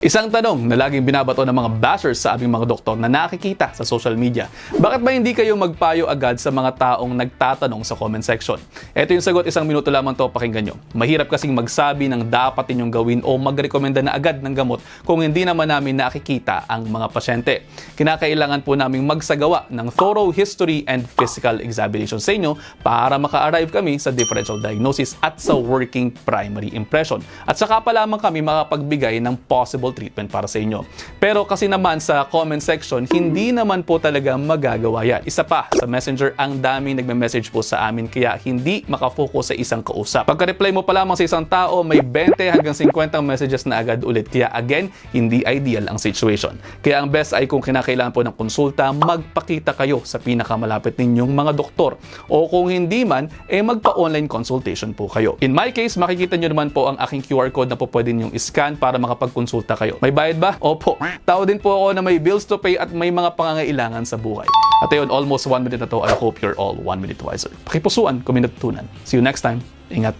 Isang tanong na laging binabato ng mga bashers sa aming mga doktor na nakikita sa social media. Bakit ba hindi kayo magpayo agad sa mga taong nagtatanong sa comment section? Ito yung sagot, isang minuto lamang to, pakinggan nyo. Mahirap kasing magsabi ng dapat ninyong gawin o magrekomenda na agad ng gamot kung hindi naman namin nakikita ang mga pasyente. Kinakailangan po naming magsagawa ng thorough history and physical examination sa inyo para maka-arrive kami sa differential diagnosis at sa working primary impression. At saka pa lamang kami makapagbigay ng possible treatment para sa inyo. Pero kasi naman sa comment section, hindi naman po talaga magagawa yan. Isa pa, sa Messenger, ang daming nagme-message po sa amin kaya hindi makafocus sa isang kausap. Pagka-reply mo pa lamang sa isang tao, may 20 hanggang 50 messages na agad ulit. Kaya again, hindi ideal ang situation. Kaya ang best ay kung kinakailangan po ng konsulta, magpakita kayo sa pinakamalapit ninyong mga doktor. O kung hindi man, magpa-online consultation po kayo. In my case, makikita nyo naman po ang aking QR code na po pwede ninyong iscan para makapagkonsulta kayo. May bayad ba? Opo. Tao din po ako na may bills to pay at may mga pangangailangan sa buhay. At ayun, almost 1 minute na to. I hope you're all 1 minute wiser. Pakipusuan kung may natutunan. See you next time. Ingat.